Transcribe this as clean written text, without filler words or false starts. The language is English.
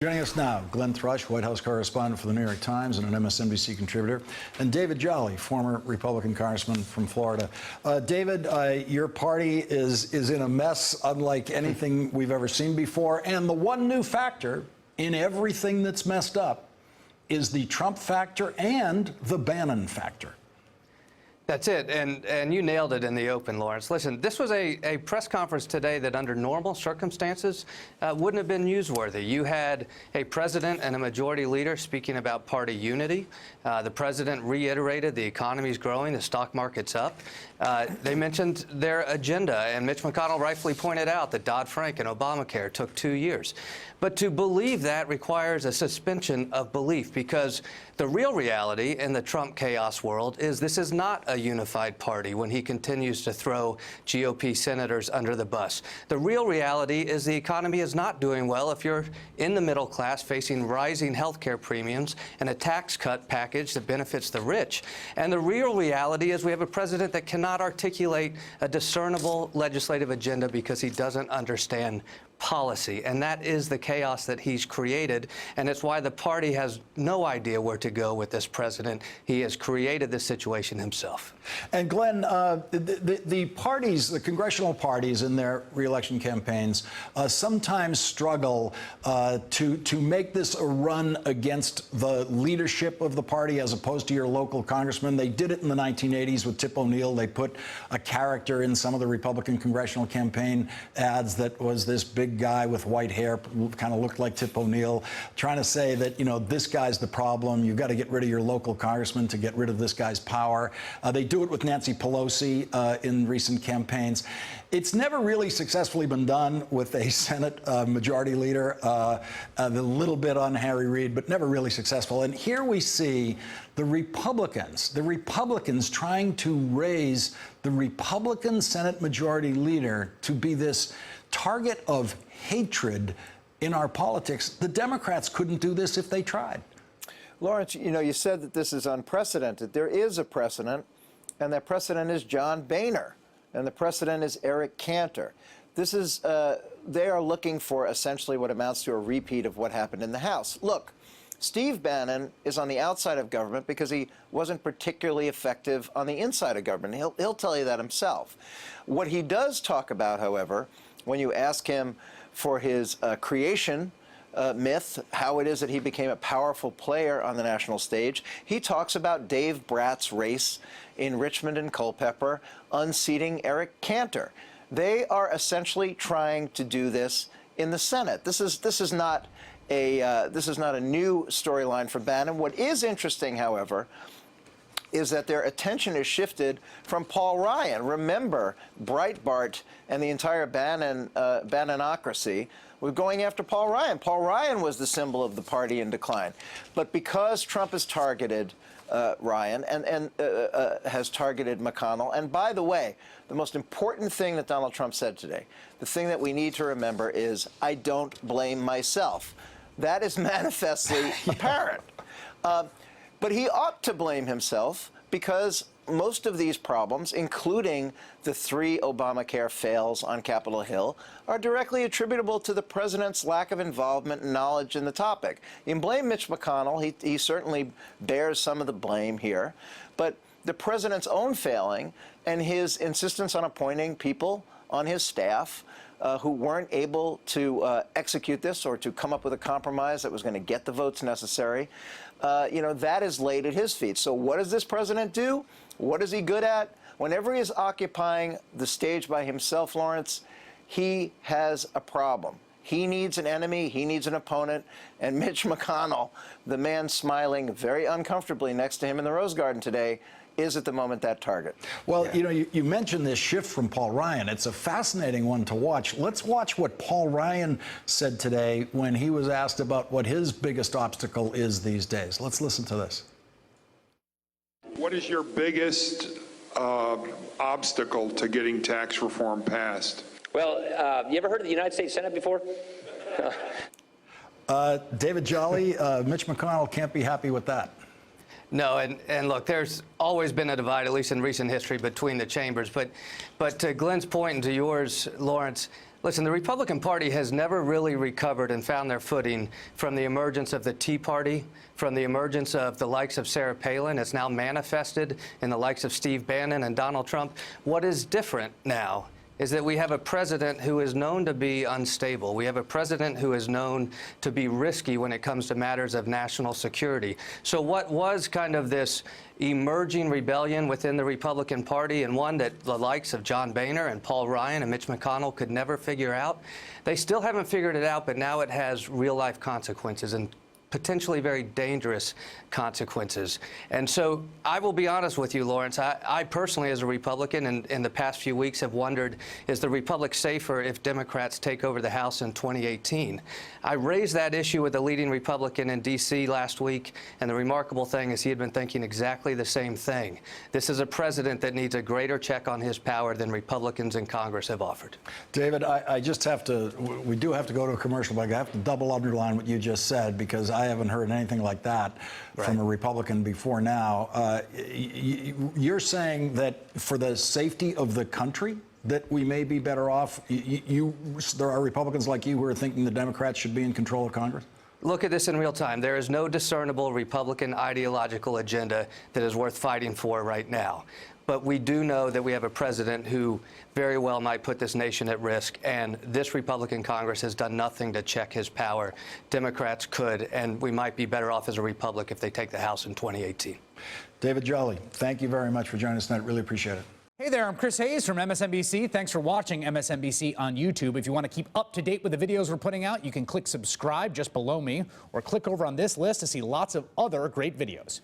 Joining us now, Glenn Thrush, White House correspondent for the New York Times and an MSNBC contributor, and David Jolly, former Republican congressman from Florida. David, your party is in a mess unlike anything we've ever seen before, and the one new factor in everything that's messed up is the Trump factor and the Bannon factor. That's it, and you nailed it in the open, Lawrence. Listen, this was a press conference today that under normal circumstances wouldn't have been newsworthy. You had a president and a majority leader speaking about party unity. The president reiterated the economy's growing, the stock market's up. They mentioned their agenda, and Mitch McConnell rightfully pointed out that Dodd-Frank and Obamacare took 2 years. But to believe that requires a suspension of belief, because the real reality in the Trump chaos world is this is not a unified party when he continues to throw GOP senators under the bus. The real reality is the economy is not doing well if you're in the middle class facing rising health care premiums and a tax cut package that benefits the rich. And the real reality is we have a president that cannot articulate a discernible legislative agenda because he doesn't understand policy, and that is the chaos that he's created, and it's why the party has no idea where to go with this president. He has created this situation himself. And Glenn, the parties, the congressional parties in their reelection campaigns sometimes struggle to make this a run against the leadership of the party as opposed to your local congressman. They did it in the 1980s with Tip O'Neill. They put a character in some of the Republican congressional campaign ads that was this big guy with white hair, kind of looked like Tip O'Neill, trying to say that, you know, this guy's the problem. You've got to get rid of your local congressman to get rid of this guy's power. They do it with Nancy Pelosi in recent campaigns. It's never really successfully been done with a Senate majority leader, a little bit on Harry Reid, but never really successful. And here we see the Republicans trying to raise the Republican Senate majority leader to be this target of hatred in our politics. The Democrats couldn't do this if they tried. Lawrence, you know, you said that this is unprecedented. There is a precedent, and that precedent is John Boehner, and the precedent is Eric Cantor. This is, they are looking for essentially what amounts to a repeat of what happened in the House. Look, Steve Bannon is on the outside of government because he wasn't particularly effective on the inside of government. He'll tell you that himself. What he does talk about, however, when you ask him for his creation myth, how it is that he became a powerful player on the national stage, he talks about Dave Bratt's race in Richmond and Culpeper unseating Eric Cantor. They are essentially trying to do this in the Senate. This is not a new storyline for Bannon. What is interesting, however, is that their attention is shifted from Paul Ryan. Remember, Breitbart and the entire Bannonocracy were going after Paul Ryan. Paul Ryan was the symbol of the party in decline. But because Trump has targeted Ryan and has targeted McConnell, and by the way, the most important thing that Donald Trump said today, the thing that we need to remember is, I don't blame myself. That is manifestly apparent. But he ought to blame himself because most of these problems, including the 3 Obamacare fails on Capitol Hill, are directly attributable to the president's lack of involvement and knowledge in the topic. You can blame Mitch McConnell. He certainly bears some of the blame here. But the president's own failing and his insistence on appointing people on his staff who weren't able to execute this or to come up with a compromise that was going to get the votes necessary, you know, that is laid at his feet. So what does this president do? What is he good at? Whenever he is occupying the stage by himself, Lawrence, he has a problem. He needs an enemy. He needs an opponent. And Mitch McConnell, the man smiling very uncomfortably next to him in the Rose Garden today, is at the moment that target. Well, you know, you mentioned this shift from Paul Ryan. It's a fascinating one to watch. Let's watch what Paul Ryan said today when he was asked about what his biggest obstacle is these days. Let's listen to this. What is your biggest obstacle to getting tax reform passed? Well, you ever heard of the United States Senate before? David Jolly, Mitch McConnell can't be happy with that. No, and look, there's always been a divide, at least in recent history, between the chambers. But to Glenn's point and to yours, Lawrence, Listen, the Republican Party has never really recovered and found their footing from the emergence of the Tea Party, from the emergence of the likes of Sarah Palin. It's now manifested in the likes of Steve Bannon and Donald Trump. What is different now is that we have a president who is known to be unstable. We have a president who is known to be risky when it comes to matters of national security. So what was kind of this emerging rebellion within the Republican Party, and one that the likes of John Boehner and Paul Ryan and Mitch McConnell could never figure out? They still haven't figured it out, but now it has real-life consequences, and potentially very dangerous consequences. And so I will be honest with you, Lawrence, I personally, as a Republican, in the past few weeks have wondered, is the Republic safer if Democrats take over the House in 2018? I raised that issue with the leading Republican in D.C. last week, and the remarkable thing is he had been thinking exactly the same thing. This is a president that needs a greater check on his power than Republicans in Congress have offered. David, I just have to, we do have to go to a commercial, but I have to double underline what you just said, because I haven't heard anything like that from a Republican before now. You're saying that for the safety of the country, that we may be better off? There are Republicans like you who are thinking the Democrats should be in control of Congress? Look at this in real time. There is no discernible Republican ideological agenda that is worth fighting for right now. But we do know that we have a president who very well might put this nation at risk, and this Republican Congress has done nothing to check his power. Democrats could, and we might be better off as a republic if they take the House in 2018. David Jolly, thank you very much for joining us tonight. Really appreciate it. Hey there, I'm Chris Hayes from MSNBC. Thanks for watching MSNBC on YouTube. If you want to keep up to date with the videos we're putting out, you can click subscribe just below me, or click over on this list to see lots of other great videos.